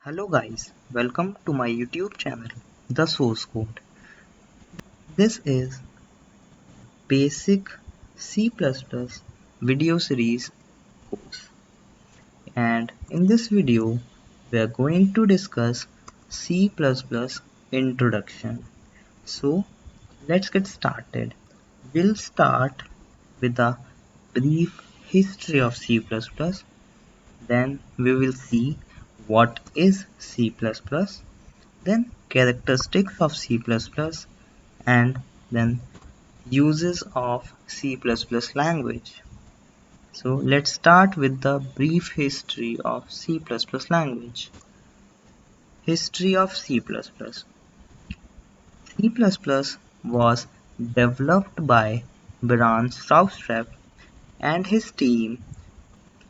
Hello guys, welcome to my YouTube channel, The Source Code. This is basic C++ video series course, and in this video we are going to discuss C++ introduction. So let's get started. We'll start with a brief history of C++, then we will see what is C++, then characteristics of C++, and then uses of C++ language. So let's start with the brief history of C++ language. History of C++. C++ was developed by Baran Stroustrup and his team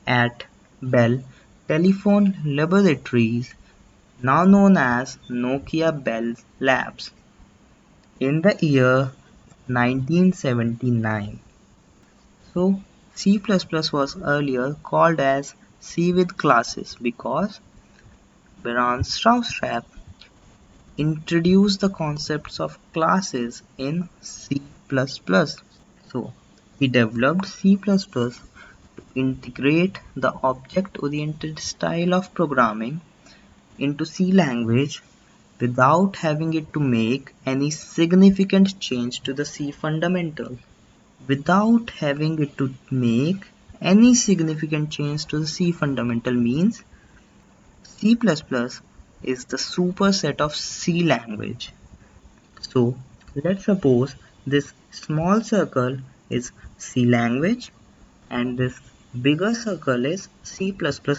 at Bell Telephone Laboratories, now known as Nokia Bell Labs, in the year 1979. So C++ was earlier called as C with classes because Baron Stroustrup introduced the concepts of classes in C++. So he developed C++ to integrate the object-oriented style of programming into C language without having it to make any significant change to the C fundamentals. Without having it to make any significant change to the C fundamental means C++ is the superset of C language. So let's suppose this small circle is C language and this bigger circle is C++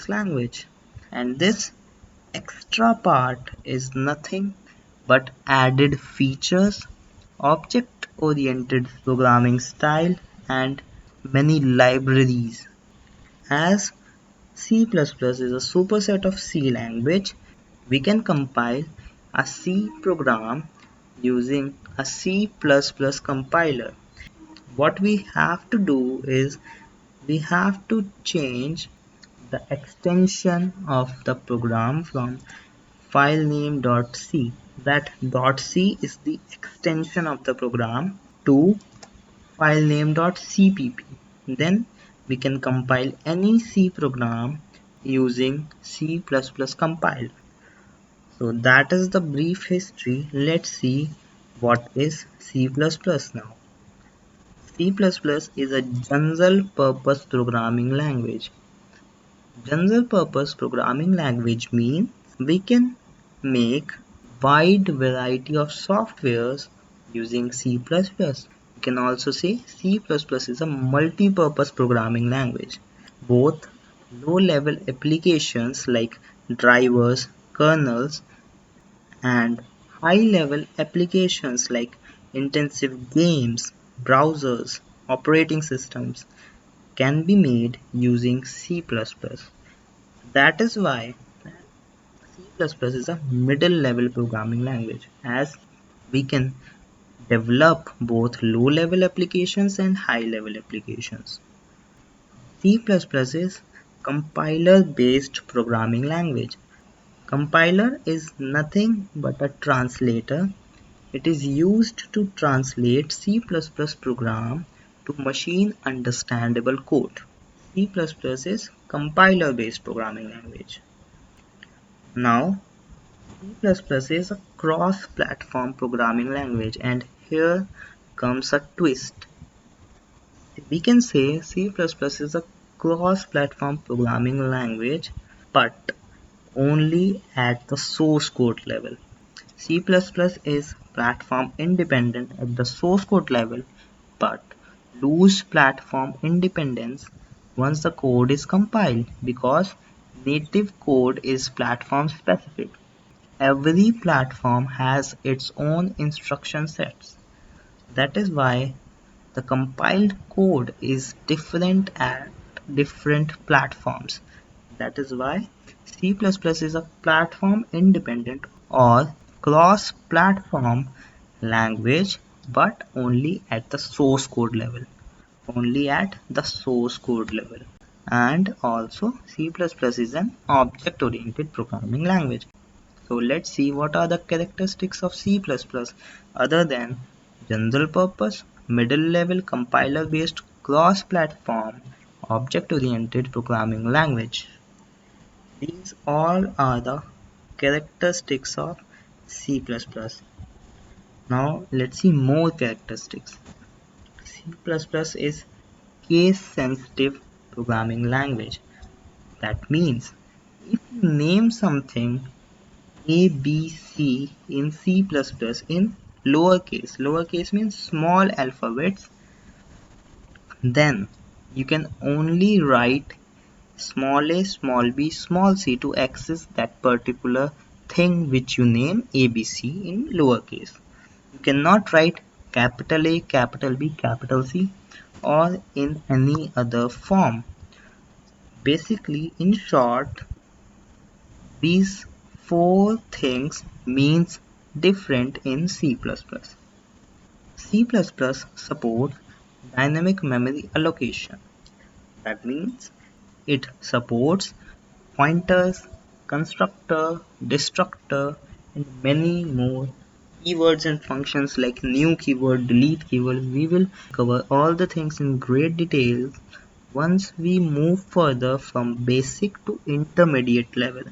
language, and this extra part is nothing but added features, object-oriented programming style, and many libraries. As C++ is a superset of C language, we can compile a C program using a C++ compiler. What we have to do is we have to change the extension of the program from filename.c, that .c is the extension of the program, to filename.cpp. Then we can compile any C program using C++ compiler. So that is the brief history. Let's see what is C++ now. C++ is a general purpose programming language. General purpose programming language means we can make wide variety of softwares using C++. We can also say C++ is a multi-purpose programming language. Both low-level applications like drivers, kernels, and high-level applications like intensive games, browsers, operating systems can be made using C++. That is why C++ is a middle-level programming language, as we can develop both low-level applications and high-level applications. C++ is compiler-based programming language. Compiler is nothing but a translator. It is used to translate C++ program to machine understandable code. C++ is compiler-based programming language. Now, C++ is a cross-platform programming language, and here comes a twist. We can say C++ is a cross-platform programming language, but only at the source code level. C++ is platform independent at the source code level, but lose platform independence once the code is compiled because native code is platform specific. Every platform has its own instruction sets. That is why the compiled code is different at different platforms. That is why C++ is a platform independent or cross-platform language, but only at the source code level. Only at the source code level. and also C++ is an object-oriented programming language. So let's see what are the characteristics of C++ other than general purpose, middle level compiler based cross-platform object-oriented programming language. These all are the characteristics of C++. Now let's see more characteristics. C++ is case-sensitive programming language. That means if you name something A, B, C in C++ in lowercase, lowercase means small alphabets, then you can only write small a, small b, small c to access that particular thing which you name ABC in lowercase. You cannot write capital A, capital B, capital C or in any other form. Basically, in short, these four things means different in C++. C++ supports dynamic memory allocation. That means it supports pointers, constructor, destructor, and many more keywords and functions like new keyword, delete keyword. We will cover all the things in great detail once we move further from basic to intermediate level.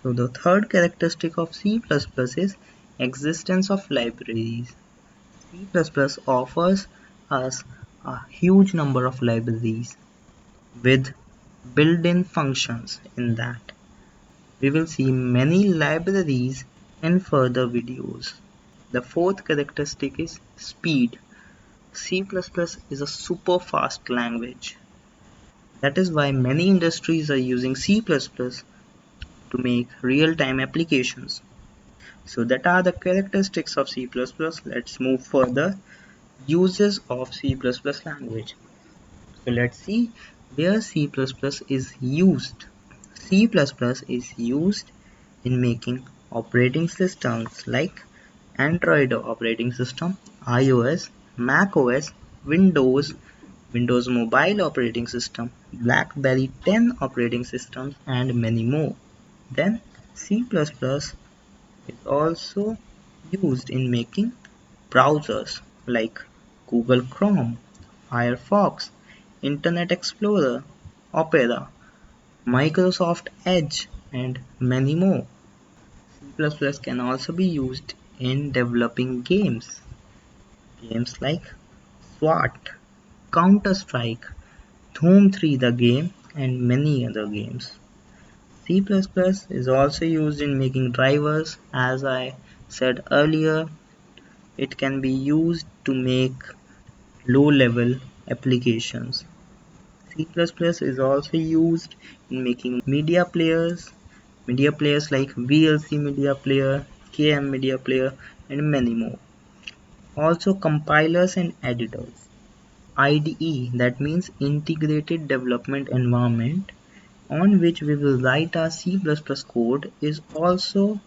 So the third characteristic of C++ is existence of libraries. C++ offers us a huge number of libraries with built-in functions in that. We will see many libraries in further videos. The fourth characteristic is speed. C++ is a super fast language. That is why many industries are using C++ to make real-time applications. So that are the characteristics of C++. Let's move further. Uses of C++ language. So let's see where C++ is used. C++ is used in making operating systems like Android operating system, iOS, macOS, Windows, Windows Mobile operating system, BlackBerry 10 operating systems, and many more. Then C++ is also used in making browsers like Google Chrome, Firefox, Internet Explorer, Opera, Microsoft Edge, and many more. C++ can also be used in developing games. Games like SWAT, Counter-Strike, Doom 3 the game, and many other games. C++ is also used in making drivers. As I said earlier, it can be used to make low-level applications. C++ is also used in making media players like VLC media player, KM media player, and many more. Also compilers and editors. IDE, that means Integrated Development Environment, on which we will write our C++ code, is also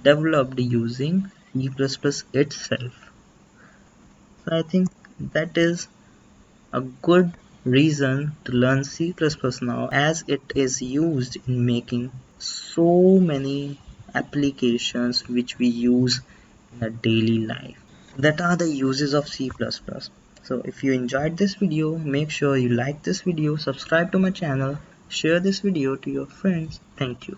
developed using C++ itself. So I think that is a good reason to learn C++ now, as it is used in making so many applications which we use in a daily life. That are the uses of C++. So if you enjoyed this video, make sure you like this video, subscribe to my channel, share this video to your friends. Thank you.